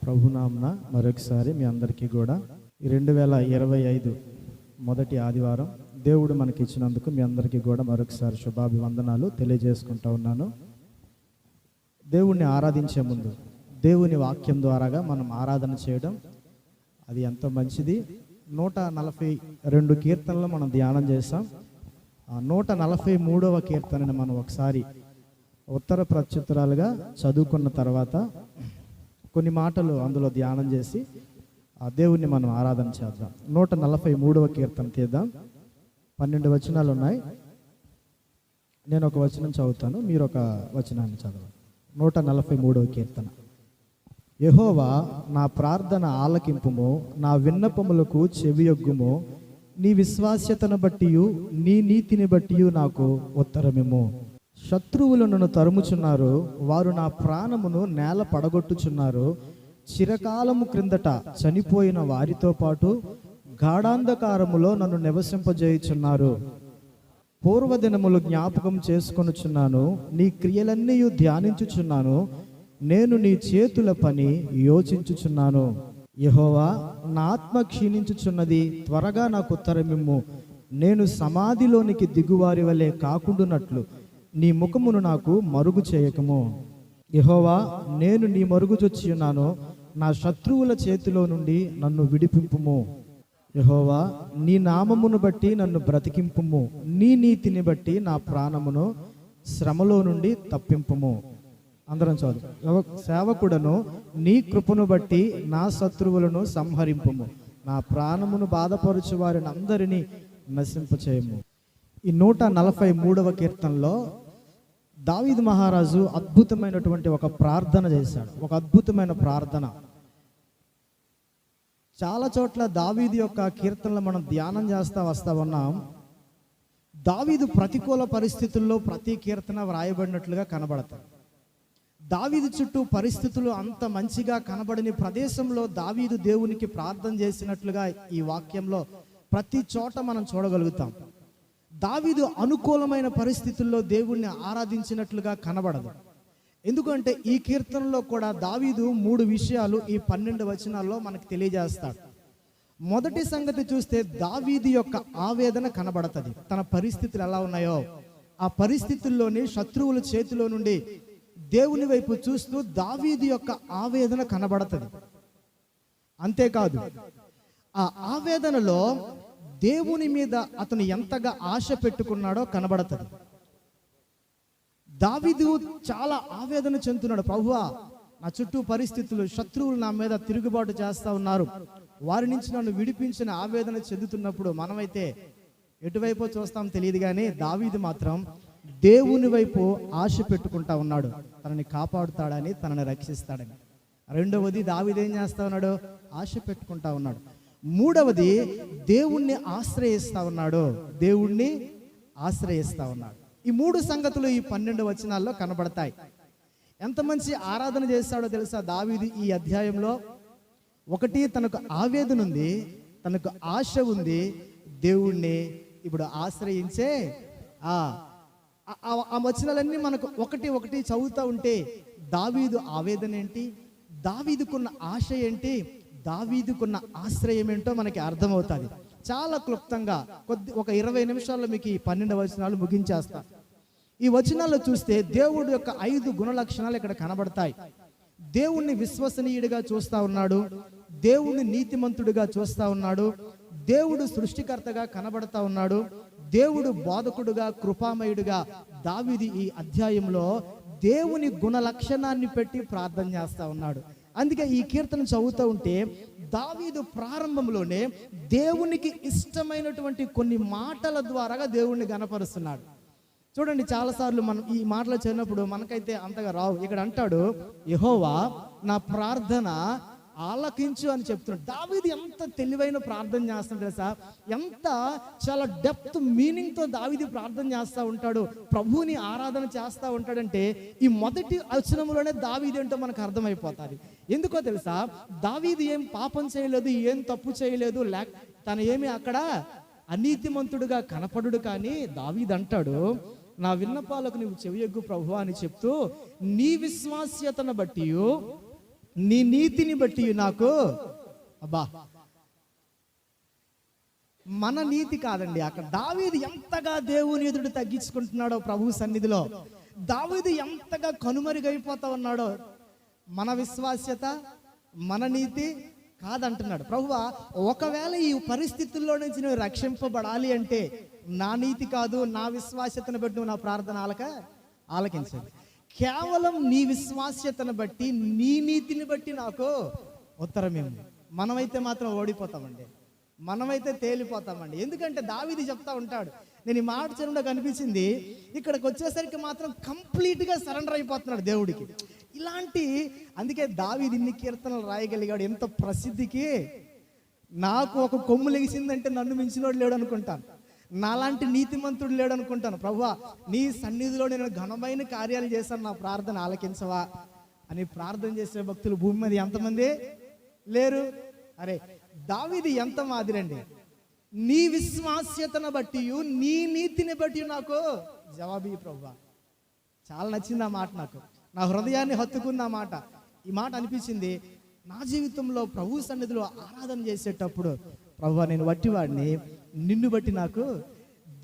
ప్రభునామన మరొకసారి మీ అందరికీ కూడా 2025 మొదటి ఆదివారం దేవుడు మనకి ఇచ్చినందుకు మీ అందరికీ కూడా మరొకసారి శుభాభివందనాలు తెలియజేసుకుంటా ఉన్నాను. దేవుణ్ణి ఆరాధించే ముందు దేవుని వాక్యం ద్వారాగా మనం ఆరాధన చేయడం అది ఎంతో మంచిది. 142 కీర్తనలు మనం ధ్యానం చేసాం. 143వ కీర్తనని మనం ఒకసారి ఉత్తర ప్రత్యుత్తరాలుగా చదువుకున్న తర్వాత కొన్ని మాటలు అందులో ధ్యానం చేసి ఆ దేవుణ్ణి మనం ఆరాధన చేద్దాం. 143వ కీర్తన తీద్దాం. 12 వచనాలు ఉన్నాయి. నేను ఒక వచనం చదువుతాను, మీరు ఒక వచనాన్ని చదవండి. 143వ కీర్తన. యెహోవా నా ప్రార్థన ఆలకింపుము, నా విన్నపములకు చెవియొగ్గుము. నీ విశ్వాస్యతను బట్టి నీ నీతిని బట్టి నాకు ఉత్తరమిమ్ము. శత్రువులు నన్ను తరుముచున్నారు, వారు నా ప్రాణమును నేల పడగొట్టుచున్నారు. చిరకాలము క్రిందట చనిపోయిన వారితో పాటు గాఢాంధకారములో నన్ను నివసింపజేయుచున్నారు. పూర్వదినములు జ్ఞాపకం చేసుకొనుచున్నాను, నీ క్రియలన్నీ ధ్యానించుచున్నాను. నేను నీ చేతుల పని యోచించుచున్నాను. యెహోవా నా ఆత్మ క్షీణించుచున్నది, త్వరగా నాకు ఉత్తరమిమ్ము. నేను సమాధిలోనికి దిగువారి వలె కాకుండునట్లు నీ ముఖమును నాకు మరుగు చేయకము. యెహోవా నేను నీ మరుగుచొచ్చి ఉన్నాను, నా శత్రువుల చేతిలో నుండి నన్ను విడిపింపుము. యెహోవా నీ నామమును బట్టి నన్ను బ్రతికింపుము, నీ నీతిని బట్టి నా ప్రాణమును శ్రమలో నుండి తప్పింపుము. అందరం చదువు. సేవకుడను నీ కృపను బట్టి నా శత్రువులను సంహరింపుము, నా ప్రాణమును బాధపరచు వారిని అందరినీ నశింపచేయము. ఈ 143వ కీర్తనలో దావీదు మహారాజు అద్భుతమైనటువంటి ఒక ప్రార్థన చేశాడు. ఒక అద్భుతమైన ప్రార్థన. చాలా చోట్ల దావీదు యొక్క కీర్తనలు మనం ధ్యానం చేస్తా వస్తా ఉన్నాం. దావీదు ప్రతికూల పరిస్థితుల్లో ప్రతి కీర్తన వ్రాయబడినట్లుగా కనబడతాయి. దావీదు చుట్టూ పరిస్థితులు అంత మంచిగా కనబడని ప్రదేశంలో దావీదు దేవునికి ప్రార్థన చేసినట్లుగా ఈ వాక్యంలో ప్రతి చోట మనం చూడగలుగుతాం. దావీదు అనుకూలమైన పరిస్థితుల్లో దేవుణ్ణి ఆరాధించినట్లుగా కనబడదు. ఎందుకంటే ఈ కీర్తనలో కూడా దావీదు 3 విషయాలు ఈ 12 వచనాల్లో మనకు తెలియజేస్తాడు. మొదటి సంగతి చూస్తే దావీదు యొక్క ఆవేదన కనబడుతుంది. తన పరిస్థితులు ఎలా ఉన్నాయో ఆ పరిస్థితుల్లోని శత్రువుల చేతిలో నుండి దేవుని వైపు చూస్తూ దావీదు యొక్క ఆవేదన కనబడుతుంది. అంతేకాదు, ఆ ఆవేదనలో దేవుని మీద అతను ఎంతగా ఆశ పెట్టుకున్నాడో కనబడుతుంది. దావీదు చాలా ఆవేదన చెందుతున్నాడు. ప్రభువా నా చుట్టూ పరిస్థితులు, శత్రువులు నా మీద తిరుగుబాటు చేస్తూ ఉన్నారు, వారి నుంచి నన్ను విడిపించిన ఆవేదన చెందుతున్నప్పుడు మనమైతే ఎటువైపో చూస్తాం తెలియదు, కానీ దావీదు మాత్రం దేవుని వైపు ఆశ పెట్టుకుంటా ఉన్నాడు. తనని కాపాడుతాడని, తనని రక్షిస్తాడని. రెండవది, దావీదు ఏం చేస్తా ఉన్నాడు? ఆశ పెట్టుకుంటా ఉన్నాడు. మూడవది, దేవుణ్ణి ఆశ్రయిస్తా ఉన్నాడు. దేవుణ్ణి ఆశ్రయిస్తా ఉన్నాడు. ఈ 3 సంగతులు ఈ 12 వచనాల్లో కనబడతాయి. ఎంత మంచి ఆరాధన చేస్తాడో తెలుసా దావీదు ఈ అధ్యాయంలో? ఒకటి, తనకు ఆవేదన ఉంది, తనకు ఆశ ఉంది. దేవుణ్ణి ఇప్పుడు ఆశ్రయించే ఆ వచనాలన్నీ మనకు ఒకటి ఒకటి చదువుతూ ఉంటే దావీదు ఆవేదన ఏంటి, దావీదుకున్న ఆశ ఏంటి, దావీదుకున్న ఆశ్రయం ఏంటో మనకి అర్థమవుతుంది. చాలా క్లుప్తంగా ఒక 20 నిమిషాల్లో మీకు ఈ 12 వచనాలు ముగించేస్తా. ఈ వచనాల్లో చూస్తే దేవుడు యొక్క 5 గుణ లక్షణాలు ఇక్కడ కనబడతాయి. దేవుణ్ణి విశ్వసనీయుడిగా చూస్తా ఉన్నాడు, దేవుణ్ణి నీతిమంతుడిగా చూస్తా ఉన్నాడు, దేవుడు సృష్టికర్తగా కనబడతా ఉన్నాడు, దేవుడు బోధకుడుగా, కృపామయుడిగా. దావీదు ఈ అధ్యాయంలో దేవుని గుణ లక్షణాన్ని పెట్టి ప్రార్థన చేస్తా ఉన్నాడు. అందుకే ఈ కీర్తన చదువుతూ ఉంటే దావీదు ప్రారంభంలోనే దేవునికి ఇష్టమైనటువంటి కొన్ని మాటల ద్వారా దేవుణ్ణి గణపరుస్తున్నాడు. చూడండి, చాలాసార్లు మనం ఈ మాటలు చదివినప్పుడు మనకైతే అంతగా రావు. ఇక్కడ అంటాడు, యెహోవా నా ప్రార్థన ఆలకించు అని చెప్తున్నాడు. దావీదు ఎంత తెలివైన ప్రార్థన చేస్తాడు తెలుసా? ఎంత చాలా డెప్త్ మీనింగ్తో దావీదు ప్రార్థన చేస్తూ ఉంటాడు, ప్రభువుని ఆరాధన చేస్తూ ఉంటాడంటే ఈ మొదటి వచనంలోనే దావీదు ఏంటో మనకు అర్థమైపోతుంది. ఎందుకో తెలుసా? దావీదు ఏం పాపం చేయలేదు, ఏం తప్పు చేయలేదు, తను ఏమి అక్కడ అనీతిమంతుడుగా కనపడుడు. కానీ దావీదు అంటాడు, నా విన్నపాలకు నువ్వు చెవియొగ్గు ప్రభువా అని చెప్తూ, నీ విశ్వాస్యతను బట్టి నీ నీతిని బట్టి నాకు అబ్బా, మన నీతి కాదండి. అక్కడ దావీదు ఎంతగా దేవుని ఎదుట తగ్గించుకుంటున్నాడో ప్రభు సన్నిధిలో, దావీదు ఎంతగా కనుమరుగైపోతా ఉన్నాడో. మన విశ్వాస్యత, మన నీతి కాదంటున్నాడు ప్రభువా. ఒకవేళ ఈ పరిస్థితుల్లో నుంచి నువ్వు రక్షింపబడాలి అంటే నా నీతి కాదు, నా విశ్వాస్యతను బట్టి నువ్వు నా ప్రార్థన ఆలకించండి. కేవలం నీ విశ్వాస్యతను బట్టి, నీ నీతిని బట్టి నాకు ఉత్తరమేమి. మనమైతే మాత్రం ఓడిపోతామండి, మనమైతే తేలిపోతామండి. ఎందుకంటే దావీదు చెప్తా ఉంటాడు, నేను ఈ మాట చదువులో కనిపించింది, ఇక్కడికి వచ్చేసరికి మాత్రం కంప్లీట్గా సరెండర్ అయిపోతున్నాడు దేవుడికి. ఇలాంటి అందుకే దావీదు ఇన్ని కీర్తనలు రాయగలిగాడు. ఎంత ప్రసిద్ధికి, నాకు ఒక కొమ్ము లెగిసిందంటే నన్ను మించినోడు లేడు అనుకుంటాను, నాలాంటి నీతిమంతుడు లేడు అనుకుంటాను. ప్రభువా, నీ సన్నిధిలో నేను ఘనమైన కార్యాలు చేశాను, నా ప్రార్థన ఆలకించవా అని ప్రార్థన చేసే భక్తులు భూమి మీద ఎంతమంది లేరు? అరే దావీదు ఎంత మాదిరండి, నీ విశ్వాస్యతను బట్టి, నీ నీతిని బట్టి నాకు జవాబీ ప్రభువా. చాలా నచ్చింది ఆ మాట, నాకు నా హృదయాన్ని హత్తుకుంది ఆ మాట. ఈ మాట అనిపించింది నా జీవితంలో ప్రభు సన్నిధిలో ఆరాధన చేసేటప్పుడు, ప్రభువా నేను వట్టివాడిని, నిన్ను బట్టి నాకు,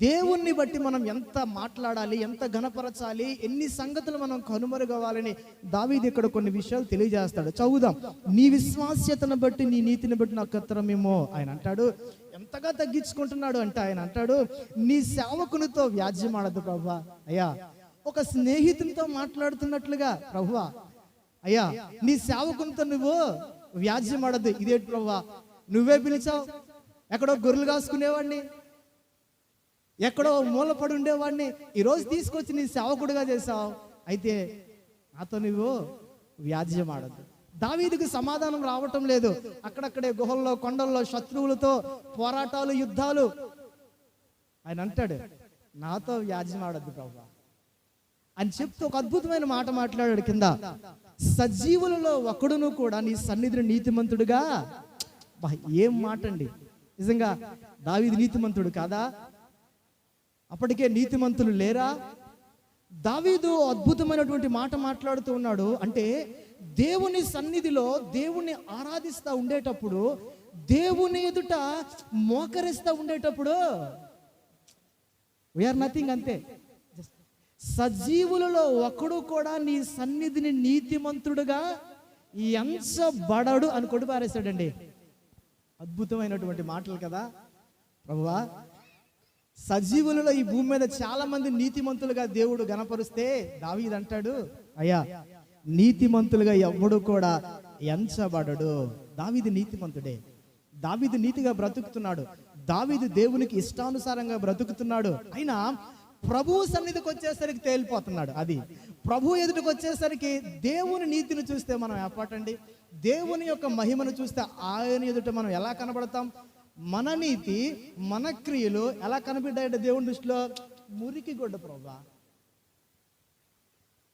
దేవుణ్ణి బట్టి మనం ఎంత మాట్లాడాలి, ఎంత ఘనపరచాలి, ఎన్ని సంగతులు మనం కనుమరుగవ్వాలని దావీదు ఇక్కడ కొన్ని విషయాలు తెలియజేస్తాడు. చదువుదాం. నీ విశ్వాస్యతను బట్టి, నీ నీతిని బట్టి నాకు ఉత్తరమేమో. ఆయన అంటాడు, ఎంతగా తగ్గించుకుంటున్నాడు అంటే ఆయన అంటాడు, నీ సేవకునితో వ్యాజ్యం ఆడద్దు ప్రభువా. అయ్యా, ఒక స్నేహితునితో మాట్లాడుతున్నట్లుగా ప్రభువా, అయ్యా నీ సేవకునితో నువ్వు వ్యాజ్యం ఆడద్దు. ఇదేంటి ప్రభువా, నువ్వే పిలిచావు, ఎక్కడో గొర్రెలు కాసుకునేవాడిని, ఎక్కడో మూలపడి ఉండేవాడిని, ఈరోజు తీసుకొచ్చి నీ సేవకుడిగా చేశావు, అయితే నాతో నువ్వు వ్యాజ్యం ఆడద్దు. దావీదుకి సమాధానం రావటం లేదు. అక్కడక్కడే గుహల్లో, కొండల్లో శత్రువులతో పోరాటాలు, యుద్ధాలు. ఆయన అంటాడు, నాతో వ్యాజ్యం ఆడద్దు ప్రభువా అని చెప్తూ ఒక అద్భుతమైన మాట మాట్లాడాడు కింద. సజీవులలో ఒకడును కూడా నీ సన్నిధిని నీతిమంతుడుగా. ఏం మాట అండి, నిజంగా దావీదు నీతిమంతుడు కాదా? అప్పటికే నీతిమంతులు లేరా? దావీదు అద్భుతమైనటువంటి మాట మాట్లాడుతూ ఉన్నాడు. అంటే దేవుని సన్నిధిలో దేవుణ్ణి ఆరాధిస్తూ ఉండేటప్పుడు, దేవుని ఎదుట మోకరిస్తూ ఉండేటప్పుడు వీఆర్ నథింగ్, అంతే. సజీవులలో ఒకడు కూడా నీ సన్నిధిని నీతిమంతుడుగా ఎంచబడడు అని కొట్టి పారేశాడండి. అద్భుతమైనటువంటి మాటలు కదా ప్రభువా. సజీవులలో ఈ భూమి మీద చాలా మంది నీతిమంతులుగా దేవుడు గణపరుస్తే దావీదు అంటాడు, అయ్యా నీతిమంతులుగా ఎవడు కూడా ఎంచబడడు. దావీదు నీతిమంతుడే, దావీదు నీతిగా బ్రతుకుతున్నాడు, దావీదు దేవునికి ఇష్టానుసారంగా బ్రతుకుతున్నాడు. అయినా ప్రభు సన్నిధికి వచ్చేసరికి తేలిపోతున్నాడు. అది ప్రభు ఎదుటికి వచ్చేసరికి దేవుని నీతిని చూస్తే మనం ఏపాటండి, దేవుని యొక్క మహిమను చూస్తే ఆయన ఎదుట మనం ఎలా కనబడతాం? మన నీతి, మన క్రియలు ఎలా కనబడ్డాయంటే దేవుని దృష్టిలో మురికి గొడ్డ ప్రభా.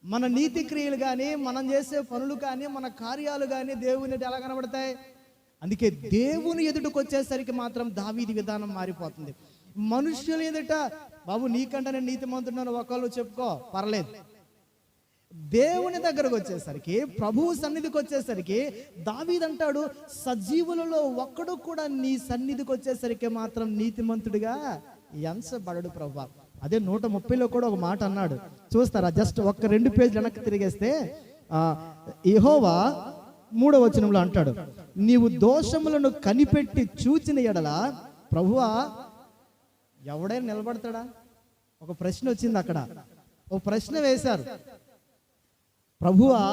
మన నీతి క్రియలు కానీ, మనం చేసే పనులు కానీ, మన కార్యాలు కానీ దేవుని ఎదుట ఎలా కనబడతాయి? అందుకే దేవుని ఎదుటికి వచ్చేసరికి మాత్రం దావీదు విధానం మారిపోతుంది. మనుష్యుల ఎదుట బాబు నీకంటే నేను నీతిమంతుడున్నాను ఒకళ్ళు చెప్పుకో, పర్లేదు. దేవుని దగ్గరకు వచ్చేసరికి, ప్రభువు సన్నిధికి వచ్చేసరికి దావీదు అంటాడు, సజీవులలో ఒక్కడు కూడా నీ సన్నిధికి వచ్చేసరికి మాత్రం నీతిమంతుడిగా ఎంచబడడు ప్రభువా. అదే 130లో కూడా ఒక మాట అన్నాడు, చూస్తారా? జస్ట్ ఒక్క 2 పేజీలు వెనక్కి తిరిగేస్తే యెహోవా 3వ వచనంలో అంటాడు, నీవు దోషములను కనిపెట్టి చూచిన ఎడల. ప్రభువా ఎవడైనా నిలబడతాడా? ఒక ప్రశ్న వచ్చింది అక్కడ, ఒక ప్రశ్న వేశారు. ప్రభువా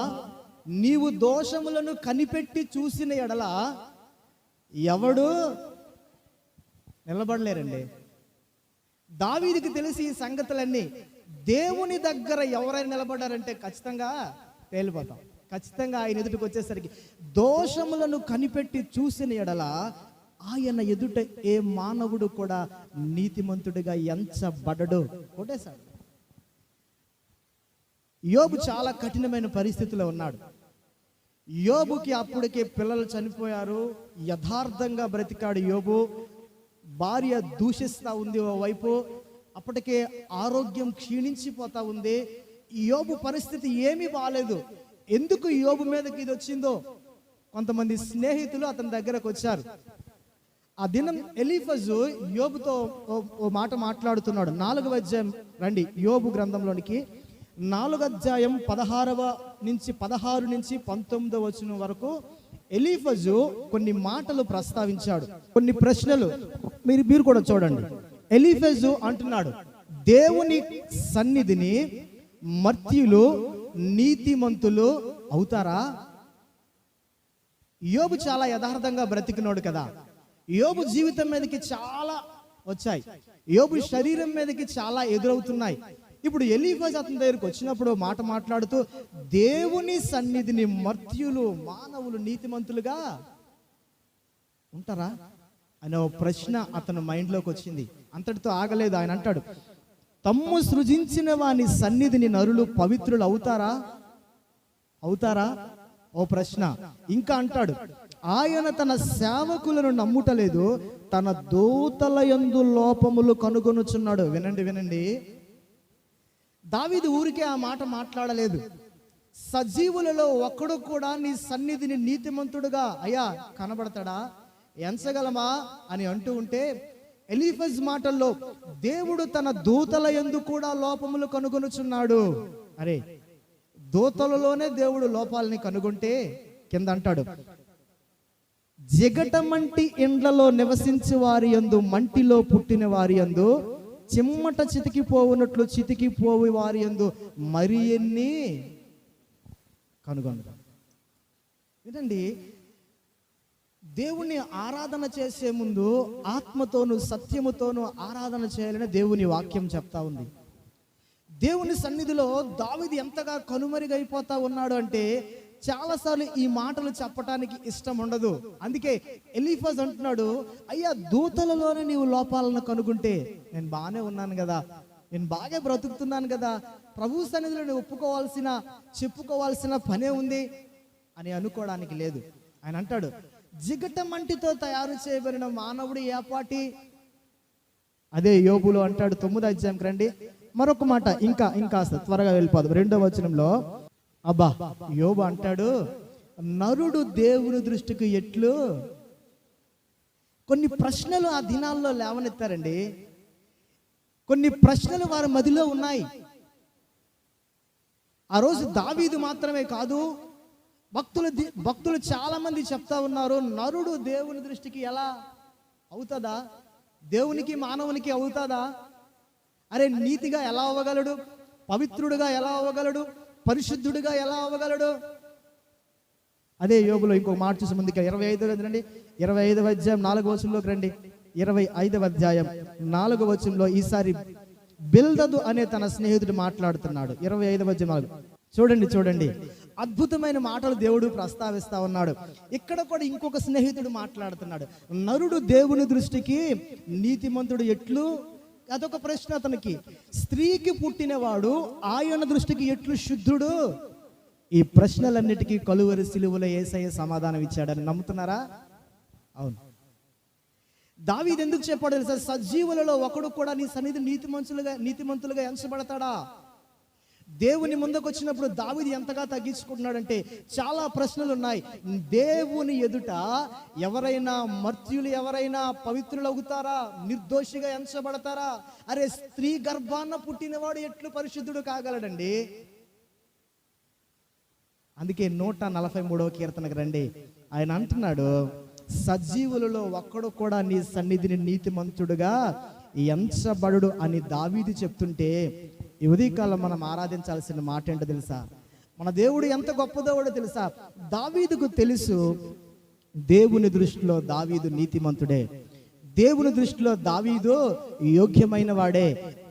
నీవు దోషములను కనిపెట్టి చూసిన ఎడల ఎవడు నిలబడలేరండి. దావీదుకి తెలిసి ఈ సంగతులన్నీ. దేవుని దగ్గర ఎవరైనా నిలబడ్డారంటే ఖచ్చితంగా తేలిపోతాం. ఖచ్చితంగా ఆయన ఎదుటికి వచ్చేసరికి దోషములను కనిపెట్టి చూసిన ఎడల ఆయన ఎదుట ఏ మానవుడు కూడా నీతిమంతుడిగా ఎంచబడడు. కొట్టేశాడు. యోబు చాలా కఠినమైన పరిస్థితిలో ఉన్నాడు. యోబుకి అప్పటికే పిల్లలు చనిపోయారు, యథార్థంగా బ్రతికాడు యోబు. భార్య దూషిస్తూ ఉంది ఓవైపు, అప్పటికే ఆరోగ్యం క్షీణించిపోతా ఉంది. యోబు పరిస్థితి ఏమీ బాలేదు. ఎందుకు యోబు మీదకి ఇది వచ్చిందో కొంతమంది స్నేహితులు అతని దగ్గరకు వచ్చారు. ఆ దినం ఎలీఫజు యోబుతో ఓ మాట మాట్లాడుతున్నాడు. 4వ అధ్యాయం రండి, యోబు గ్రంథంలోనికి 4వ అధ్యాయం 16 నుంచి 19వ వచనం వరకు ఎలీఫజు కొన్ని మాటలు ప్రస్తావించాడు, కొన్ని ప్రశ్నలు. మీరు కూడా చూడండి. ఎలీఫజు అంటున్నాడు, దేవుని సన్నిధిని మర్త్యులు నీతిమంతులు అవుతారా? యోబు చాలా యథార్థంగా బ్రతికినోడు కదా. యోబు జీవితం మీదకి చాలా వచ్చాయి, యోబు శరీరం మీదకి చాలా ఎదురవుతున్నాయి. ఇప్పుడు ఎలీఫజు అతని దగ్గరికి వచ్చినప్పుడు మాట మాట్లాడుతూ, దేవుని సన్నిధిని మర్త్యులు మానవులు నీతిమంతులుగా ఉంటారా అనే ఒక ప్రశ్న అతని మైండ్లోకి వచ్చింది. అంతటితో ఆగలేదు. ఆయన అంటాడు, తమ్ము సృజించిన వాని సన్నిధిని నరులు పవిత్రులు అవుతారా ఓ ప్రశ్న. ఇంకా అంటాడు, ఆయన తన సేవకులను నమ్ముటలేదు, తన దూతల యందు లోపములు కనుగొనుచున్నాడు. వినండి, దావీదు ఊరికే ఆ మాట మాట్లాడలేదు. సజీవులలో ఒక్కడు కూడా నీ సన్నిధిని నీతిమంతుడుగా అయ్యా కనబడతాడా, ఎంచగలమా అని అంటూ ఉంటే, ఎలీఫజ్ మాటల్లో దేవుడు తన దూతల యందు కూడా లోపములు కనుగొనుచున్నాడు. అరే, దూతలలోనే దేవుడు లోపాలని కనుగొంటే కింద అంటాడు, జిగటమంటి ఇండ్లలో నివసించి వారి యందు, మంటిలో పుట్టిన వారి యందు, చిమ్మట చితికిపోవునట్లు చితికిపోవు వారి యందు మరి ఎన్ని కనుగొందా. ఏంటండి, దేవుణ్ణి ఆరాధన చేసే ముందు ఆత్మతోను సత్యముతోను ఆరాధన చేయాలని దేవుని వాక్యం చెప్తా ఉంది. దేవుని సన్నిధిలో దావీదు ఎంతగా కనుమరుగైపోతా ఉన్నాడు అంటే, చాలాసార్లు ఈ మాటలు చెప్పటానికి ఇష్టం ఉండదు. అందుకే ఎలీఫజ్ అంటున్నాడు, అయ్యా దూతలలోనే నీవు లోపాలను కనుగొంటే నేను బాగానే ఉన్నాను కదా, నేను బాగా బ్రతుకుతున్నాను కదా, ప్రభు సన్నిధిలో నేను చెప్పుకోవాల్సిన పనే ఉంది అని అనుకోవడానికి లేదు. ఆయన అంటాడు, జిగటమంటితో తయారు చేయబడిన మానవుడు ఏపాటి. అదే యోబులో అంటాడు. 9వ అధ్యాయంకి రండి, మరొక మాట ఇంకా త్వరగా వెళ్ళిపోదు. 2వ వచనంలో అబ్బా యోబు అంటాడు, నరుడు దేవుని దృష్టికి ఎట్లు. కొన్ని ప్రశ్నలు ఆ దినాల్లో లేవనెత్తారండి. కొన్ని ప్రశ్నలు వారి మదిలో ఉన్నాయి. ఆ రోజు దావీదు మాత్రమే కాదు, భక్తులు చాలా మంది చెప్తా ఉన్నారు, నరుడు దేవుని దృష్టికి ఎలా అవుతుందా, దేవునికి మానవునికి అవుతుందా? అరే, నీతిగా ఎలా అవ్వగలడు, పవిత్రుడుగా ఎలా అవ్వగలడు, పరిశుద్ధుడిగా ఎలా అవ్వగలడు? అదే యోబులో ఇంకొక మాట చూసి ముందుగా 25వ రండి, 25వ అధ్యాయం 4వ వచనంలోకి రండి. 25వ అధ్యాయం 4వ వచనంలో ఈసారి బిల్దదు అనే తన స్నేహితుడు మాట్లాడుతున్నాడు. 25వ అధ్యాయం చూడండి, అద్భుతమైన మాటలు దేవుడు ప్రస్తావిస్తా ఉన్నాడు. ఇక్కడ కూడా ఇంకొక స్నేహితుడు మాట్లాడుతున్నాడు, నరుడు దేవుని దృష్టికి నీతిమంతుడు ఎట్లు. అదొక ప్రశ్న అతనికి. స్త్రీకి పుట్టినవాడు ఆయన దృష్టికి ఎట్లు శుద్ధుడు. ఈ ప్రశ్నలన్నిటికీ కలువరి సిలువలో యేసయ్య సమాధానం ఇచ్చాడని నమ్ముతున్నారా? అవును. దావీదు ఎందుకు చెప్పాడు తెలుసా? సజీవులలో ఒకడు కూడా నీ సన్నిధి నీతిమంతులుగా ఎంచబడతాడా? దేవుని ముందుకు వచ్చినప్పుడు దావీదు ఎంతగా తగ్గించుకుంటున్నాడంటే, చాలా ప్రశ్నలు ఉన్నాయి. దేవుని ఎదుట ఎవరైనా మర్త్యులు ఎవరైనా పవిత్రులు అవుతారా, నిర్దోషిగా ఎంచబడతారా? అరే, స్త్రీ గర్భాన పుట్టినవాడు ఎట్లు పరిశుద్ధుడు కాగలడండి? అందుకే 143వ కీర్తనకు రండి, ఆయన అంటున్నాడు, సజీవులలో ఒక్కడు కూడా నీ సన్నిధిని నీతిమంతుడుగా ఎంచబడు అని దావీదు చెప్తుంటే, ఈ ఉదయకాలం మనం ఆరాధించాల్సిన మాట ఏంటో తెలుసా? మన దేవుడు ఎంత గొప్ప దేవుడో తెలుసా? దావీదుకు తెలుసు, దేవుని దృష్టిలో దావీదు నీతిమంతుడే, దేవుని దృష్టిలో దావీదు యోగ్యమైన వాడే.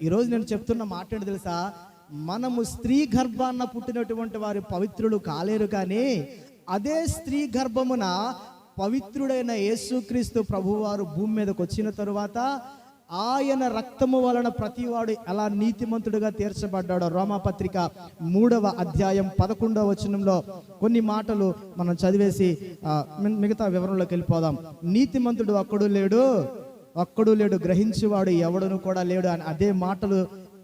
ఈరోజు నేను చెప్తున్న మాట ఏంటో తెలుసా? మనము స్త్రీ గర్భాన పుట్టినటువంటి వారు పవిత్రులు కాలేరు, కానీ అదే స్త్రీ గర్భమున పవిత్రుడైన యేసుక్రీస్తు ప్రభువారు భూమి మీదకి వచ్చిన తరువాత ఆయన రక్తము వలన ప్రతివాడు ఎలా నీతిమంతుడుగా తీర్చబడ్డాడో రోమాపత్రిక 3వ అధ్యాయం 11వ వచనంలో కొన్ని మాటలు మనం చదివేసి మిగతా వివరంలోకి వెళ్ళిపోదాం. నీతిమంతుడు ఒక్కడు లేడు, గ్రహించేవాడు ఎవడును కూడా లేడు అని అదే మాటలు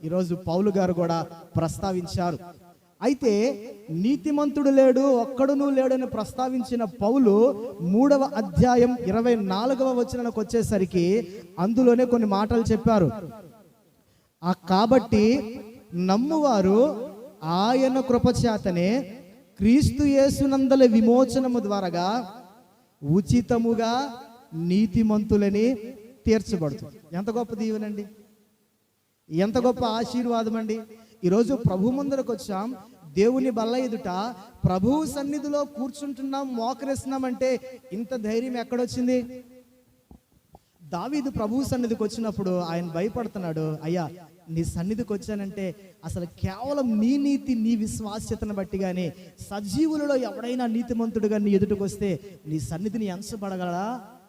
ఈరోజు పౌలు గారు కూడా ప్రస్తావించారు. అయితే నీతిమంతుడు లేడు, ఒక్కడునూ లేడని ప్రస్తావించిన పౌలు 3వ అధ్యాయం 24వ వచనానికి వచ్చేసరికి అందులోనే కొన్ని మాటలు చెప్పారు. కాబట్టి నమ్మువారు ఆయన కృపచేతనే క్రీస్తు యేసునందలి విమోచనము ద్వారాగా ఉచితముగా నీతిమంతులని తీర్చబడుతుంది. ఎంత గొప్ప దీవెనండి, ఎంత గొప్ప ఆశీర్వాదం అండి. ఈరోజు ప్రభు ముందరకు వచ్చాం, దేవుని బల్ల ఎదుట ప్రభువు సన్నిధిలో కూర్చుంటున్నాం, మోకరిస్తున్నామంటే ఇంత ధైర్యం ఎక్కడొచ్చింది? దావీదు ప్రభువు సన్నిధికి వచ్చినప్పుడు ఆయన భయపడుతున్నాడు, అయ్యా నీ సన్నిధికి వచ్చానంటే అసలు కేవలం నీ నీతి, నీ విశ్వాస్యతను బట్టి కానీ, సజీవులలో ఎవడైనా నీతిమంతుడుగా నీ ఎదుటికి వస్తే నీ సన్నిధిని ఎంచబడగలడా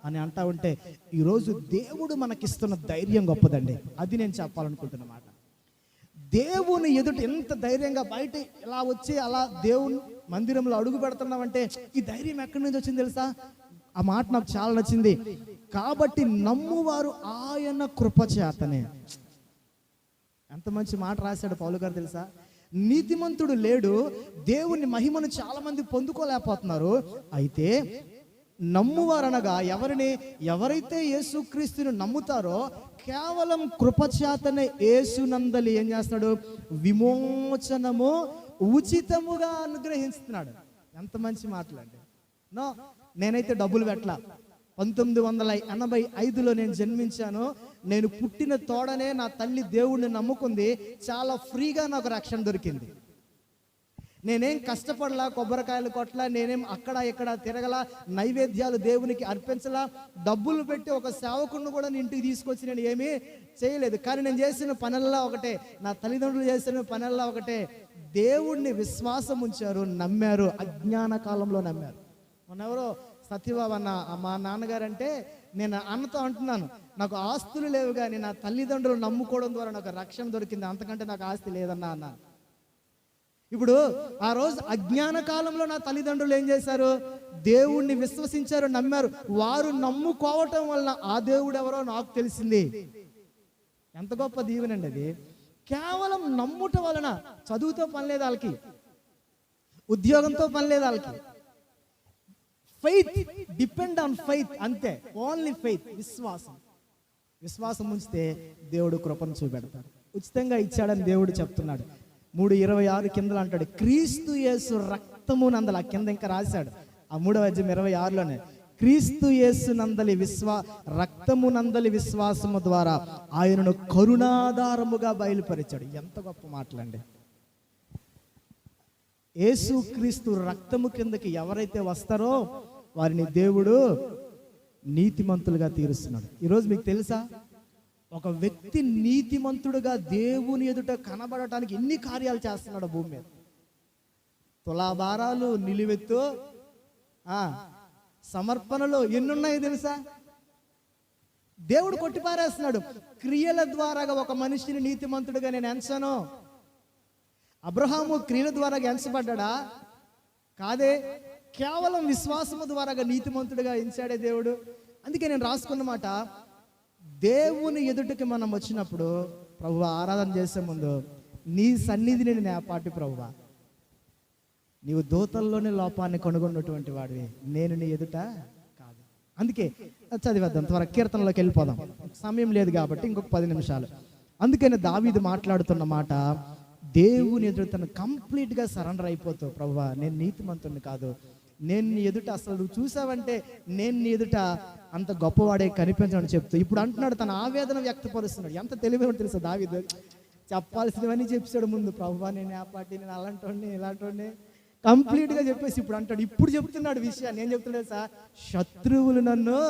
అని అంటా ఉంటే, ఈరోజు దేవుడు మనకిస్తున్న ధైర్యం గొప్పదండి. అది నేను చెప్పాలనుకుంటున్నమాట. దేవుని ఎదుట ఎంత ధైర్యంగా బయట ఇలా వచ్చి అలా దేవుని మందిరంలో అడుగు పెడుతున్నామంటే ఈ ధైర్యం ఎక్కడి నుంచి వచ్చింది తెలుసా? ఆ మాట నాకు చాలా నచ్చింది. కాబట్టి నమ్మువారు ఆయన కృపచేతనే. ఎంత మంచి మాట రాశాడు పౌలు గారు తెలుసా? నీతిమంతుడు లేడు, దేవుని మహిమను చాలా మంది పొందుకోలేకపోతున్నారు. అయితే నమ్మువారనగా ఎవరైతే యేసుక్రీస్తుని నమ్ముతారో కేవలం కృపచేతనే యేసునందలి ఏం చేస్తాడు? విమోచనము ఉచితముగా అనుగ్రహిస్తున్నాడు. ఎంత మంచి మాటలండి. నేనైతే డబ్బులు పెట్టలా. 1985లో నేను జన్మించాను. నేను పుట్టిన తోడనే నా తల్లి దేవుణ్ణి నమ్ముకుంది. చాలా ఫ్రీగా నాకు రక్షణ దొరికింది. నేనేం కష్టపడలా, కొబ్బరికాయలు కొట్టలా, నేనేం అక్కడ ఇక్కడ తిరగలా, నైవేద్యాలు దేవునికి అర్పించలా, డబ్బులు పెట్టి ఒక సేవకుడిని కూడా ఇంటికి తీసుకొచ్చి నేను ఏమీ చేయలేదు. కానీ నేను చేసిన పనుల్లో ఒకటే, నా తల్లిదండ్రులు చేసిన పనుల్లో ఒకటే, దేవుణ్ణి విశ్వాసం ఉంచారు, నమ్మారు, అజ్ఞాన కాలంలో నమ్మారు. మొన్నెవరో సత్యబాబు అన్న మా నాన్నగారు అంటే, నేను అన్నతో అంటున్నాను, నాకు ఆస్తులు లేవు కానీ నా తల్లిదండ్రులు నమ్ముకోవడం ద్వారా నాకు రక్షణ దొరికింది, అంతకంటే నాకు ఆస్తి లేదన్నా అన్నాను. ఇప్పుడు ఆ రోజు అజ్ఞాన కాలంలో నా తల్లిదండ్రులు ఏం చేశారు? దేవుణ్ణి విశ్వసించారు, నమ్మారు. వారు నమ్ముకోవటం వలన ఆ దేవుడు ఎవరో నాకు తెలిసింది. ఎంత గొప్ప దీవెనండి అది. కేవలం నమ్ముట వలన, చదువుతో పని లేదు వాళ్ళకి, ఉద్యోగంతో పని లేదు వాళ్ళకి. ఫెయిత్, డిపెండ్ ఆన్ ఫెయిత్, అంతే. ఓన్లీ ఫెయిత్, విశ్వాసం ఉంచితే దేవుడు కృపను చూపెడతాడు. ఉచితంగా ఇచ్చాడని దేవుడు చెప్తున్నాడు. 3:26 కిందలు అంటాడు, క్రీస్తు యేసు రక్తము నందలి. ఆ కింద ఇంకా రాశాడు, ఆ 3వ అధ్యాయం 26లోనే, క్రీస్తు యేసు నందలి రక్తము నందలి విశ్వాసము ద్వారా ఆయనను కరుణాధారముగా బయలుపరిచాడు. ఎంత గొప్ప మాటలండి. యేసు క్రీస్తు రక్తము కిందకి ఎవరైతే వస్తారో వారిని దేవుడు నీతిమంతులుగా తీరుస్తున్నాడు. ఈరోజు మీకు తెలుసా, ఒక వ్యక్తి నీతిమంతుడుగా దేవుని ఎదుట కనబడటానికి ఎన్ని కార్యాలు చేస్తున్నాడు భూమి మీద. తులాభారాలు, నిలువెత్తు, సమర్పణలు ఎన్నున్నాయి తెలుసా? దేవుడు కొట్టిపారేస్తున్నాడు. క్రియల ద్వారాగా ఒక మనిషిని నీతిమంతుడిగా నేను ఎంచను. అబ్రహాము క్రియల ద్వారా ఎంచబడ్డా? కాదే, కేవలం విశ్వాసము ద్వారాగా నీతిమంతుడిగా ఎంచాడే దేవుడు. అందుకే నేను రాసుకున్నమాట, దేవుని ఎదుటికి మనం వచ్చినప్పుడు ప్రభువా ఆరాధన చేసే ముందు నీ సన్నిధిని నేను ఏపాటి ప్రభువా, నీవు దూతల్లోనే లోపాన్ని కనుగొన్నటువంటి వాడివి, నేను నీ ఎదుట కాదు. అందుకే చదివేద్దాం, త్వరగా కీర్తనలోకి వెళ్ళిపోదాం, సమయం లేదు కాబట్టి ఇంకొక 10 నిమిషాలు. అందుకని దావీదు మాట్లాడుతున్న మాట, దేవుని ఎదుట తను కంప్లీట్గా సరెండర్ అయిపోతావు. ప్రభువా నేను నీతిమంతుడిని కాదు, నేను నీ ఎదుట అసలు నువ్వు చూసావంటే నేను నీ ఎదుట అంత గొప్పవాడే కనిపించని చెప్తూ ఇప్పుడు అంటున్నాడు, తన ఆవేదన వ్యక్తపరుస్తున్నాడు. ఎంత తెలివైన తెలుసా దావీదు, చెప్పాల్సినవన్నీ చెప్పాడు ముందు. ప్రభువా నేను ఆ పార్టీ, నేను అలాంటి ఇలాంటి కంప్లీట్గా చెప్పేసి ఇప్పుడు అంటాడు, ఇప్పుడు చెప్తున్నాడు విషయాన్ని. ఏం చెప్తున్నాడు సార్? శత్రువులు నన్ను,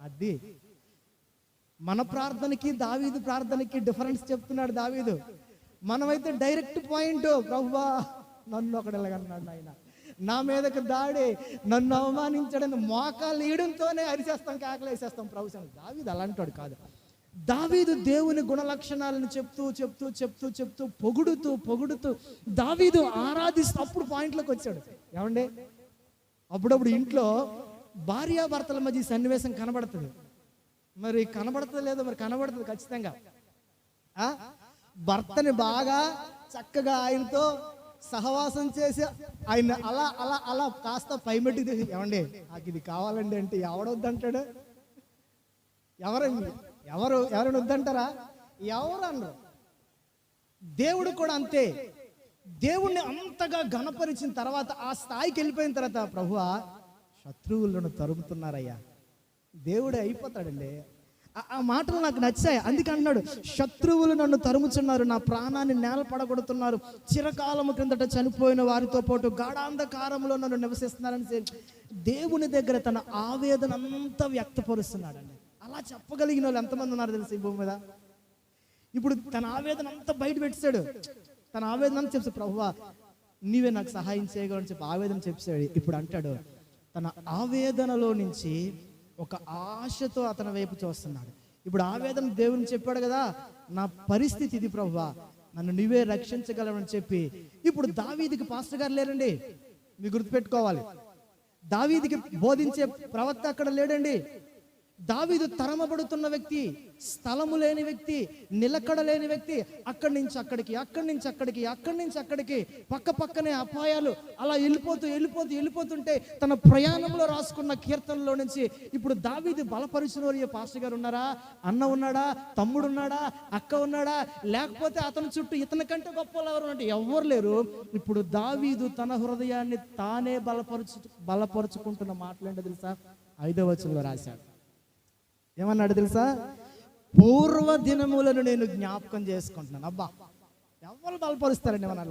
అది మన ప్రార్థనకి దావీదు ప్రార్థనకి డిఫరెన్స్ చెప్తున్నాడు దావీదు. మనమైతే డైరెక్ట్ పాయింట్, ప్రభువా నన్ను ఒకడు ఎలాగన్నాడు ఆయన, నా మీదకి దాడి, నన్ను అవమానించడని మోకాలు ఈయడంతోనే అరిచేస్తాం, కేకలేసేస్తాం ప్రభుత్వం. దావీదు అలాంటి కాదు. దావీదు దేవుని గుణలక్షణాలను చెప్తూ పొగుడుతూ దావీదు ఆరాధిస్తూ అప్పుడు పాయింట్లోకి వచ్చాడు. ఏమండి, అప్పుడప్పుడు ఇంట్లో భార్యాభర్తల మధ్య సన్నివేశం కనబడుతుంది. మరి కనబడుతుంది లేదో, మరి కనబడుతుంది ఖచ్చితంగా. భర్తని బాగా చక్కగా ఆయనతో సహవాసం చేసి ఆయన అలా అలా అలా కాస్త పైమెట్టుకు తీసి, ఏమండి నాకు ఇది కావాలండి అంటే ఎవడొద్దంటాడు? ఎవరైనా వద్దంటారా? ఎవరు అనరు. దేవుడు కూడా అంతే. దేవుణ్ణి అంతగా ఘనపరిచిన తర్వాత ఆ స్థాయికి వెళ్ళిపోయిన తర్వాత, ప్రభువా శత్రువులను తరుముతున్నారయ్యా, దేవుడే అయిపోతాడండి. ఆ మాటలు నాకు నచ్చాయి. అందుకే అన్నాడు, శత్రువులు నన్ను తరుముచున్నారు, నా ప్రాణాన్ని నేల పడగొడుతున్నారు, చిరకాలము క్రిందట చనిపోయిన వారితో పాటు గాఢాంధకారంలో నన్ను నివసిస్తున్నారని దేవుని దగ్గర తన ఆవేదన అంతా వ్యక్తపరుస్తున్నాడండి. అలా చెప్పగలిగిన వాళ్ళు ఎంతమంది ఉన్నారు తెలుసు ఈ భూమి మీద? ఇప్పుడు తన ఆవేదన అంతా బయట పెట్టాడు. తన ఆవేదన అంతా చెప్పాడు, ప్రభువా నీవే నాకు సహాయం చేయగలని చెప్పి ఆవేదన చెప్పాడు. ఇప్పుడు అంటాడు, తన ఆవేదనలో నుంచి ఒక ఆశతో అతని వైపు చూస్తున్నాడు. ఇప్పుడు ఆవేదన దేవుని చెప్పాడు కదా, నా పరిస్థితి ఇది ప్రభువా, నన్ను నీవే రక్షించగలవని చెప్పి. ఇప్పుడు దావీదుకి పాస్టర్ గారు లేరండి, మీరు గుర్తుపెట్టుకోవాలి. దావీదుకి బోధించే ప్రవక్త అక్కడ లేడండి. దావీదు తరమబడుతున్న వ్యక్తి, స్థలము లేని వ్యక్తి, నిలకడ లేని వ్యక్తి. అక్కడి నుంచి అక్కడికి, అక్కడి నుంచి అక్కడికి, అక్కడి నుంచి అక్కడికి, పక్క పక్కనే అపాయాలు అలా వెళ్ళిపోతుంటే తన ప్రయాణంలో రాసుకున్న కీర్తనలో నుంచి ఇప్పుడు దావీదు బలపరిచిన పాస్టర్ గారు ఉన్నారా? అన్న ఉన్నాడా? తమ్ముడు ఉన్నాడా? అక్క ఉన్నాడా? లేకపోతే అతని చుట్టూ ఇతని కంటే గొప్ప వాళ్ళు ఎవరు అంటే ఎవరు లేరు. ఇప్పుడు దావీదు తన హృదయాన్ని తానే బలపరుచుకుంటున్న మాటలేంటో తెలుసా? 5వ వచనంలో రాశాడు. ఏమన్నాడు తెలుసా? పూర్వ దినములను నేను జ్ఞాపకం చేసుకుంటున్నాను. అబ్బా, ఎవరు బలపరుస్తారండి? ఏమన్నా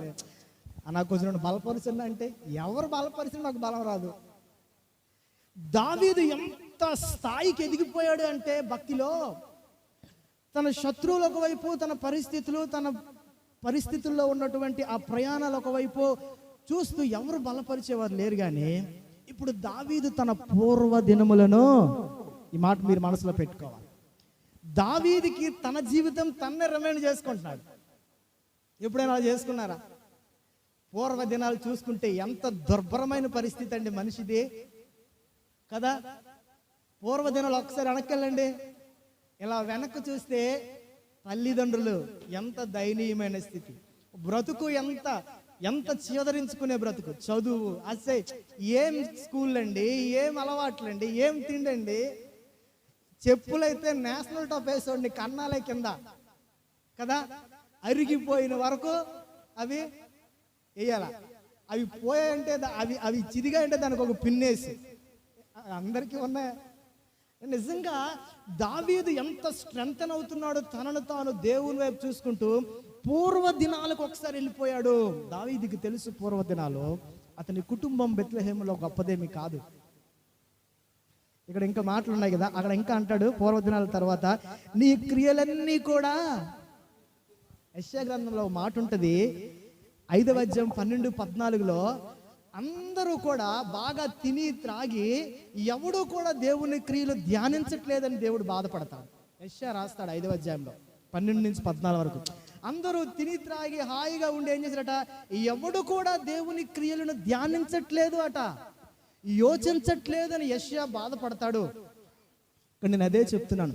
నాకు కొంచెం బలపరుచున్నా అంటే ఎవరు బలపరిచిన నాకు బలం రాదు. దావీదు ఎంత స్థాయికి ఎదిగిపోయాడు అంటే భక్తిలో, తన శత్రువులు ఒకవైపు, తన పరిస్థితుల్లో ఉన్నటువంటి ఆ ప్రయాణాలు ఒకవైపు చూస్తూ ఎవరు బలపరిచేవారు లేరు. కానీ ఇప్పుడు దావీదు తన పూర్వ దినములను, ఈ మాట మీరు మనసులో పెట్టుకోవాలి, దావీదుకి తన జీవితం తన్నే రిమైండ్ చేసుకుంటున్నాడు. ఎప్పుడైనా చేసుకున్నారా? పూర్వ దినాలు చూసుకుంటే ఎంత దుర్భరమైన పరిస్థితి అండి మనిషిది కదా. పూర్వ దినాలు ఒకసారి వెనక్కెళ్ళండి, ఇలా వెనక్కి చూస్తే తల్లిదండ్రులు ఎంత దయనీయమైన స్థితి, బ్రతుకు ఎంత చీదరించుకునే బ్రతుకు, చదువు అసే, ఏం స్కూల్ అండి, ఏం అలవాట్లండి, ఏం తిండండి. చెప్పులైతే నేషనల్ టాప్ వేసుకోండి, కన్నాలే కింద కదా, అరిగిపోయిన వరకు అవి వేయాల. అవి పోయాయంటే అవి చిదిగా అంటే దానికి ఒక పిన్నేసి, అందరికీ ఉన్నాయి. నిజంగా దావీదు ఎంత స్ట్రెంగ్త్ అవుతున్నాడు, తనను తాను దేవుని వైపు చూసుకుంటూ. పూర్వ దినాలకు ఒకసారి వెళ్ళిపోయాడు. దావీదుకి తెలుసు పూర్వ దినాలు, అతని కుటుంబం బెత్లెహేములో గొప్పదేమి కాదు. ఇక్కడ ఇంకా మాటలు ఉన్నాయి కదా, అక్కడ ఇంకా అంటాడు పూర్వ దినాల తర్వాత, నీ క్రియలన్నీ కూడా, యెషయా గ్రంథంలో మాట ఉంటుంది 5వ అధ్యాయం 12-14లో, అందరూ కూడా బాగా తిని త్రాగి ఎవడు కూడా దేవుని క్రియలు ధ్యానించట్లేదని దేవుడు బాధపడతాడు. యెషయా రాస్తాడు 5వ అధ్యాయంలో 12-14 వరకు. అందరూ తిని త్రాగి హాయిగా ఉండి ఏం చేశారట, ఎవడు కూడా దేవుని క్రియలను ధ్యానించట్లేదు అట, యోచించట్లేదు అని యెషయా బాధపడతాడు. నేను అదే చెప్తున్నాను.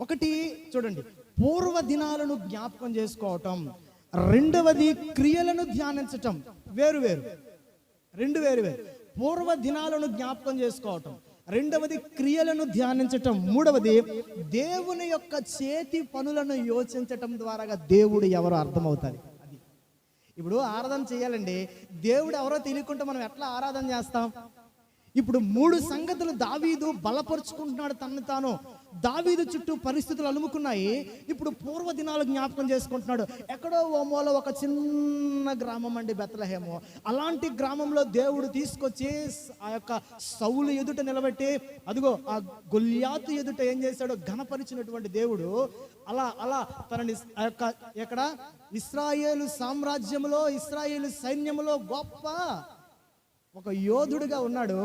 ఒకటి చూడండి, పూర్వ దినాలను జ్ఞాపకం చేసుకోవటం, రెండవది క్రియలను ధ్యానించటం వేరు వేరు. పూర్వ దినాలను జ్ఞాపకం చేసుకోవటం, రెండవది క్రియలను ధ్యానించటం, మూడవది దేవుని యొక్క చేతి పనులను యోచించటం ద్వారా దేవుడు ఎవరో అర్థమవుతారు. అది ఇప్పుడు ఆరాధన చేయాలండి, దేవుడు ఎవరో తెలియకుండా మనం ఎట్లా ఆరాధన చేస్తాం? ఇప్పుడు 3 సంగతులు దావీదు బలపరుచుకుంటున్నాడు తనను తాను. దావీదు చుట్టూ పరిస్థితులు అలుముకున్నాయి. ఇప్పుడు పూర్వ దినాలు జ్ఞాపకం చేసుకుంటున్నాడు. ఎక్కడో ఓ మూల ఒక చిన్న గ్రామం అండి బెత్లెహేము. అలాంటి గ్రామంలో దేవుడు తీసుకొచ్చి ఆ యొక్క సౌలు ఎదుట నిలబెట్టి, అదిగో ఆ గొల్యాతు ఎదుట ఏం చేశాడో ఘనపరిచినటువంటి దేవుడు అలా తనని ఆ యొక్క ఎక్కడ ఇశ్రాయేలు సామ్రాజ్యంలో, ఇశ్రాయేలు సైన్యంలో గొప్ప ఒక యోధుడుగా ఉన్నాడు.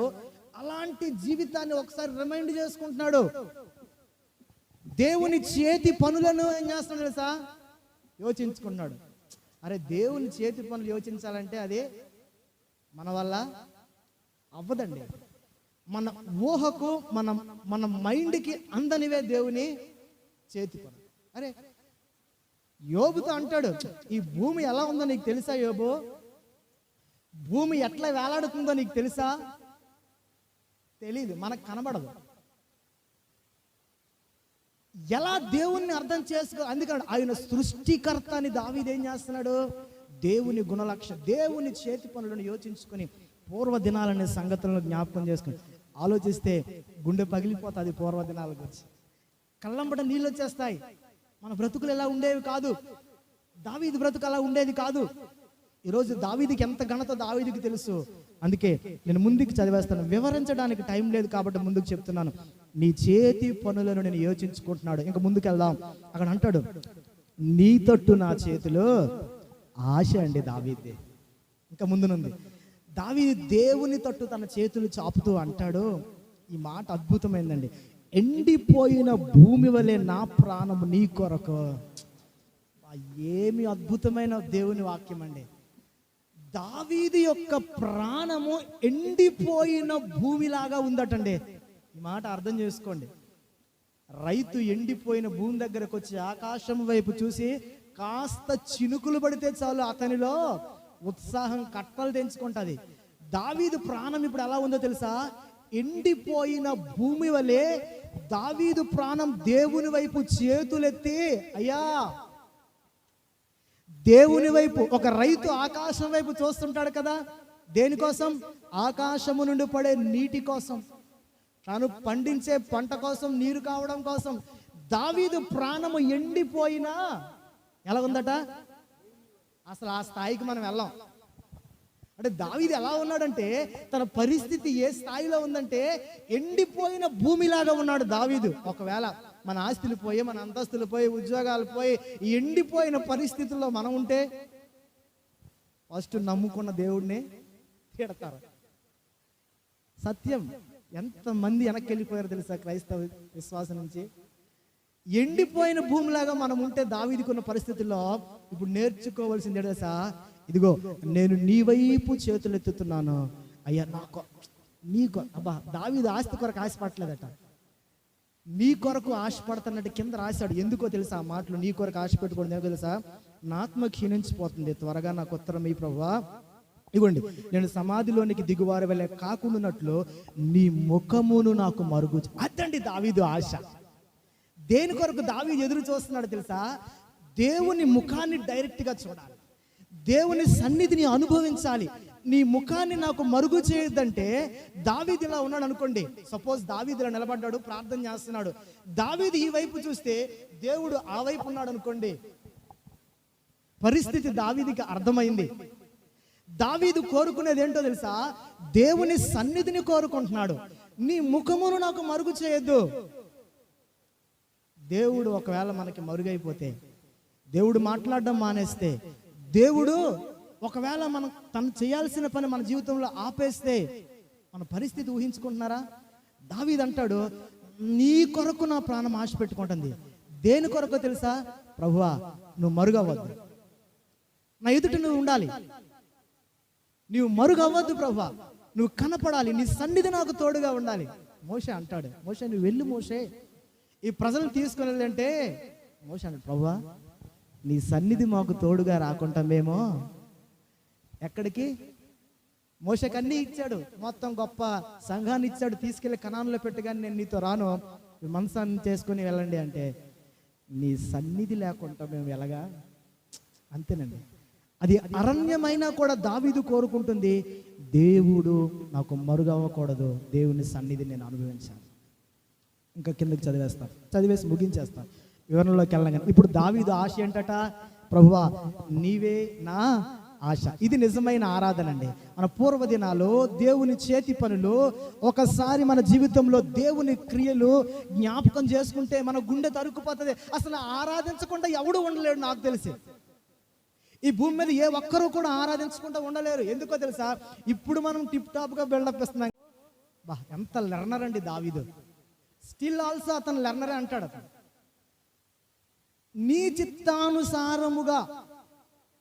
అలాంటి జీవితాన్ని ఒకసారి రిమైండ్ చేసుకుంటున్నాడు. దేవుని చేతి పనులను ఏం చేస్తున్నాడు తెలుసా? యోచించుకున్నాడు. అరే, దేవుని చేతి పనులు యోచించాలంటే అది మన వల్ల అవ్వదండి. మన ఊహకు మన మైండ్కి అందనివే దేవుని చేతి పనులు. అరే, యోబుతో అంటాడు, ఈ భూమి ఎలా ఉందో నీకు తెలుసా యోబు? భూమి ఎట్లా వేలాడుతుందో నీకు తెలుసా? తెలీదు, మనకు కనబడదు. ఎలా దేవుణ్ణి అర్థం చేసుకో, అందుకని ఆయన సృష్టికర్త అని దావీదు ఏం చేస్తున్నాడు? దేవుని గుణలక్ష, దేవుని చేతి పనులను యోచించుకొని పూర్వ దినాలనే సంగతులను జ్ఞాపకం చేసుకుని ఆలోచిస్తే గుండె పగిలిపోతుంది. పూర్వ దినాల గురించి కళ్ళంబట నీళ్ళు వచ్చేస్తాయి. మన బ్రతుకులు ఎలా ఉండేవి కాదు, దావీదు బ్రతుకు అలా ఉండేది కాదు. ఈరోజు దావీదుకి ఎంత ఘనత దావీదుకి తెలుసు. అందుకే నేను ముందుకు చదివేస్తాను, వివరించడానికి టైం లేదు కాబట్టి ముందుకు చెప్తున్నాను. నీ చేతి పనులను నేను యోచించుకుంటున్నాడు. ఇంకా ముందుకు వెళ్దాం. అక్కడ అంటాడు, నీ తట్టు నా చేతిలో ఆశ అండి దావీదే. ఇంకా ముందునుంది, దావీదు దేవుని తట్టు తన చేతులు చాపుతూ అంటాడు. ఈ మాట అద్భుతమైందండి. ఎండిపోయిన భూమి వలె నా ప్రాణము నీ కొరకు. ఏమి అద్భుతమైన దేవుని వాక్యం అండి. దావీదు యొక్క ప్రాణము ఎండిపోయిన భూమిలాగా ఉందటండి. ఈ మాట అర్థం చేసుకోండి. రైతు ఎండిపోయిన భూమి దగ్గరకు వచ్చి ఆకాశం వైపు చూసి కాస్త చినుకులు పడితే చాలు అతనిలో ఉత్సాహం కట్టలు తెంచుకుంటుంది. దావీదు ప్రాణం ఇప్పుడు ఎలా ఉందో తెలుసా? ఎండిపోయిన భూమి వలె దావీదు ప్రాణం దేవుని వైపు చేతులెత్తి, అయ్యా దేవుని వైపు. ఒక రైతు ఆకాశం వైపు చూస్తుంటాడు కదా, దేనికోసం? ఆకాశము నుండి పడే నీటి కోసం, తాను పండించే పంట కోసం, నీరు కావడం కోసం. దావీదు ప్రాణము ఎండిపోయినా ఎలా ఉందట? అసలు ఆ స్థాయికి మనం వెళ్ళాం. అంటే దావీదు ఎలా ఉన్నాడంటే, తన పరిస్థితి ఏ స్థాయిలో ఉందంటే ఎండిపోయిన భూమిలాగా ఉన్నాడు దావీదు. ఒకవేళ మన ఆస్తులు పోయి, మన అంతస్తులు పోయి, ఉద్యోగాలు పోయి, ఎండిపోయిన పరిస్థితుల్లో మనం ఉంటే ఫస్ట్ నమ్ముకున్న దేవుడిని తిడతారు. సత్యం. ఎంతమంది వెనక్కి వెళ్ళిపోయారు తెలుసా క్రైస్తవ విశ్వాసం నుంచి? ఎండిపోయిన భూమిలాగా మనం ఉంటే దావీదుకున్న పరిస్థితుల్లో ఇప్పుడు నేర్చుకోవాల్సింది తెలుసా? ఇదిగో నేను నీ వైపు చేతులు ఎత్తుతున్నాను అయ్యా, నీకు. అబ్బా, దావీదు ఆస్తి కొరకు ఆశపడలేదట, నీ కొరకు ఆశపడుతున్నట్టు కింద రాశాడు. ఎందుకో తెలుసా ఆ మాటలు? నీ కొరకు ఆశ పెట్టుకోండి. ఎందుకో తెలుసా? నా ఆత్మ క్షీణించిపోతుంది, త్వరగా నాకు ఉత్తరం ఈ ప్రభువా. ఇవ్వండి, నేను సమాధిలోనికి దిగువారి వెళ్ళే కాకుండాన్నట్లు నీ ముఖమును నాకు మరుగు. అదండి దావీదు ఆశ. దేని కొరకు దావీదు ఎదురు చూస్తున్నాడు తెలుసా? దేవుని ముఖాన్ని డైరెక్ట్గా చూడాలి, దేవుని సన్నిధిని అనుభవించాలి. నీ ముఖాన్ని నాకు మరుగు చేయొద్దంటే, దావీదు ఇలా ఉన్నాడు అనుకోండి. సపోజ్ దావీదు ఇలా నిలబడ్డాడు, ప్రార్థన చేస్తున్నాడు. దావీదు ఈ వైపు చూస్తే దేవుడు ఆ వైపు ఉన్నాడు అనుకోండి. పరిస్థితి దావీదుకి అర్థమైంది. దావీదు కోరుకునేది ఏంటో తెలుసా? దేవుని సన్నిధిని కోరుకుంటున్నాడు. నీ ముఖమును నాకు మరుగు చేయొద్దు. దేవుడు ఒకవేళ మనకి మరుగైపోతే, దేవుడు మాట్లాడడం మానేస్తే, దేవుడు ఒకవేళ మనం తను చేయాల్సిన పని మన జీవితంలో ఆపేస్తే మన పరిస్థితి ఊహించుకుంటున్నారా? దావీదు అంటాడు, నీ కొరకు నా ప్రాణం ఆశ పెట్టుకుంటుంది. దేని కొరకు తెలుసా? ప్రభువా, నువ్వు మరుగవ్వద్దు, నా ఎదుట నువ్వు ఉండాలి, నువ్వు మరుగవ్వద్దు ప్రభువా, నువ్వు కనపడాలి, నీ సన్నిధి నాకు తోడుగా ఉండాలి. మోషే అంటాడు, మోషే నువ్వు వెళ్ళు మోషే, ఈ ప్రజలను తీసుకుని వెళ్ళంటే. మోషే అంటాడు, ప్రభువా నీ సన్నిధి మాకు తోడుగా రాకుండా మేము ఎక్కడికి? మోషేకి అన్నీ ఇచ్చాడు, మొత్తం గొప్ప సంఘాన్ని ఇచ్చాడు, తీసుకెళ్లి కనానులో పెట్టుగాని నేను నీతో రాను, మనసాన్ని చేసుకుని వెళ్ళండి అంటే, నీ సన్నిధి లేకుండా మేము ఎలాగా? అంతేనండి. అది అరణ్యమైనా కూడా దావీదు కోరుకుంటుంది, దేవుడు నాకు మరుగవ్వకూడదు, దేవుని సన్నిధి నేను అనుభవించాను. ఇంకా కిందకి చదివేసి ముగించేస్తాను, వివరణలోకి వెళ్ళగానే. ఇప్పుడు దావీదు ఆశ ఏంటట? ప్రభువా నీవే నా ఆశ. ఇది నిజమైన ఆరాధన అండి. మన పూర్వదినాలు దేవుని చేతి పనులు ఒకసారి మన జీవితంలో దేవుని క్రియలు జ్ఞాపకం చేసుకుంటే మన గుండె తరుక్కుపోతుంది. అసలు ఆరాధించకుండా ఎవడు ఉండలేడు నాకు తెలిసి. ఈ భూమి మీద ఏ ఒక్కరూ కూడా ఆరాధించకుండా ఉండలేరు. ఎందుకో తెలుసా? ఇప్పుడు మనం టిప్ టాప్గా బిల్డప్ ఇస్తున్నాం. బా, ఎంత లెర్నర్ అండి దావీదు. స్టిల్ ఆల్సో అతను లెర్నరే అంటాడు. అతను నీ చిత్తానుసారముగా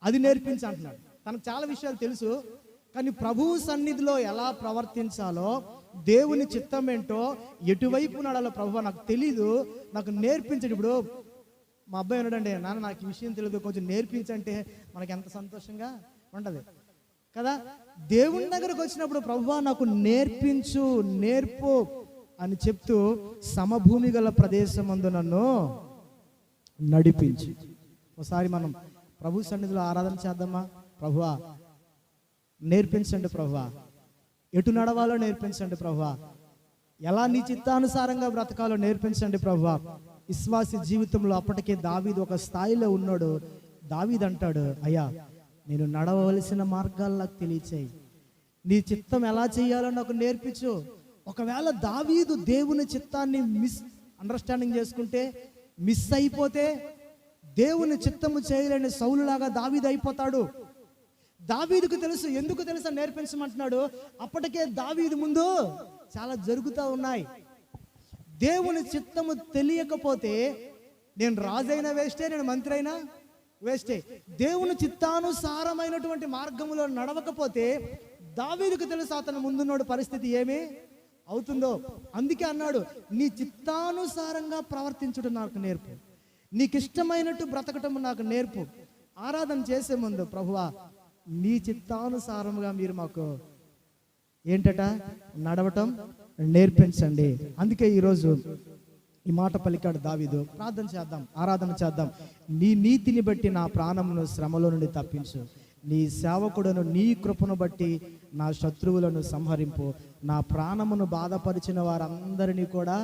అది నేర్పించి అంటున్నాడు. తనకు చాలా విషయాలు తెలుసు, కానీ ప్రభువు సన్నిధిలో ఎలా ప్రవర్తించాలో, దేవుని చిత్తం ఏంటో, ఎటువైపు నడాలో ప్రభువా నాకు తెలీదు, నాకు నేర్పించండి. ఇప్పుడు మా అబ్బాయి ఉన్నాడండి, నాన్న నాకు ఈ విషయం తెలియదు, కొంచెం నేర్పించంటే మనకి ఎంత సంతోషంగా ఉండదు. కదా. దేవుని దగ్గరకు వచ్చినప్పుడు ప్రభువా నాకు నేర్పించు, నేర్పు అని చెప్తూ సమభూమి గల ప్రదేశం అందు నన్ను నడిపించు. ఒకసారి మనం ప్రభు సన్నిధిలో ఆరాధన చేద్దామా? ప్రభువా నేర్పించండి ప్రభువా, ఎటు నడవాలో నేర్పించండి ప్రభువా, ఎలా నీ చిత్తానుసారంగా బ్రతకాలో నేర్పించండి ప్రభువా. విశ్వాసి జీవితంలో అప్పటికే దావీదు ఒక స్థాయిలో ఉన్నాడు. దావీదు అంటాడు, అయ్యా నేను నడవవలసిన మార్గాలు నాకు తెలియచేయి, నీ చిత్తం ఎలా చేయాలో నాకు నేర్పించు. ఒకవేళ దావీదు దేవుని చిత్తాన్ని అండర్స్టాండింగ్ చేసుకుంటే, మిస్ అయిపోతే దేవుని చిత్తము చేయలేని సౌలులాగా దావీదు అయిపోతాడు. దావీదుకు తెలుసు. ఎందుకు తెలుసా నేర్పించమంటున్నాడు? అప్పటికే దావీదు ముందు చాలా జరుగుతూ ఉన్నాయి. దేవుని చిత్తము తెలియకపోతే నేను రాజైనా వేస్టే, నేను మంత్రి అయినా వేస్టే. దేవుని చిత్తానుసారమైనటువంటి మార్గంలో నడవకపోతే దావీదుకు తెలుసు అతను ముందున్నోడు పరిస్థితి ఏమి అవుతుందో. అందుకే అన్నాడు, నీ చిత్తానుసారంగా ప్రవర్తించుట నాకు నేర్పు, నీకు ఇష్టమైనట్టు బ్రతకటం నాకు నేర్పు. ఆరాధన చేసే ముందు ప్రభువా నీ చిత్తానుసారంగా మీరు మాకు ఏంటట నడవటం నేర్పించండి. అందుకే ఈరోజు ఈ మాట పలికాడు దావీదు. ప్రార్థన చేద్దాం, ఆరాధన చేద్దాం. నీ నీతిని బట్టి నా ప్రాణమును శ్రమలో నుండి తప్పించు, నీ సేవకుడును నీ కృపను బట్టి నా శత్రువులను సంహరింపు, నా ప్రాణమును బాధపరిచిన వారందరినీ కూడా.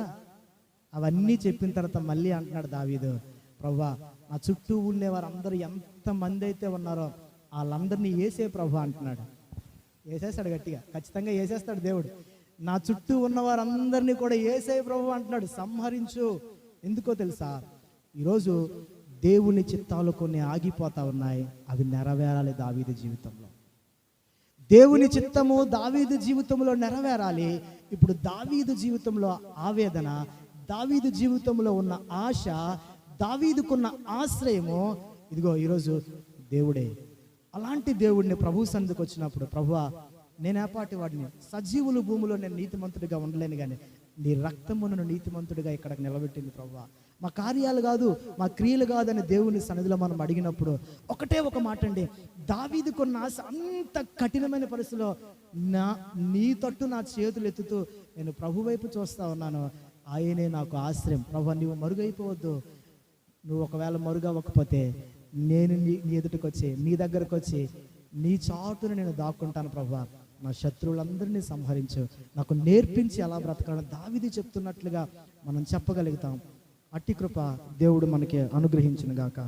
అవన్నీ చెప్పిన తర్వాత మళ్ళీ అంటున్నాడు దావీదు, ప్రభువా నా చుట్టూ ఉండే వారందరూ ఎంతమంది అయితే ఉన్నారో వాళ్ళందరినీ ఏసే ప్రభు అంటున్నాడు. వేసేస్తాడు గట్టిగా, ఖచ్చితంగా వేసేస్తాడు దేవుడు. నా చుట్టూ ఉన్న వారందరినీ కూడా ఏసే ప్రభు అంటున్నాడు, సంహరించు. ఎందుకో తెలుసా, ఈరోజు దేవుని చిత్తాలు కొన్ని ఆగిపోతా ఉన్నాయి, అవి నెరవేరాలి దావీదు జీవితంలో. దేవుని చిత్తము దావీదు జీవితంలో నెరవేరాలి. ఇప్పుడు దావీదు జీవితంలో ఆవేదన, దావీదు జీవితంలో ఉన్న ఆశ, దావీదుకున్న ఆశ్రయము ఇదిగో ఈరోజు దేవుడే. అలాంటి దేవుడిని ప్రభు సన్నిధికి వచ్చినప్పుడు, ప్రభువా నేనేపాటి వాడిని, సజీవులు భూమిలో నేను నీతిమంతుడిగా ఉండలేను, కానీ నీ రక్తమును నీతిమంతుడిగా ఇక్కడికి నిలబెట్టింది ప్రభువా. మా కార్యాలు కాదు, మా క్రియలు కాదని దేవుని సన్నిధిలో మనం అడిగినప్పుడు ఒకటే ఒక మాట అండి, దావీదుకున్న ఆశ అంత కఠినమైన పరిస్థితిలో నీ తట్టు నా చేతులు ఎత్తుతూ నేను ప్రభు వైపు చూస్తా ఉన్నాను, ఆయనే నాకు ఆశ్రయం. ప్రభువా నువ్వు మరుగైపోవద్దు, నువ్వు ఒకవేళ మరుగవ్వకపోతే నేను నీ ఎదుటికి వచ్చి, నీ దగ్గరకు వచ్చి, నీ చాటును నేను దాక్కుంటాను ప్రభువా, నా శత్రువులందరినీ సంహరించు, నాకు నేర్పించి ఎలా బ్రతకాలని దావీదు చెప్తున్నట్లుగా మనం చెప్పగలుగుతాం. అట్టి కృప దేవుడు మనకి అనుగ్రహించును గాక.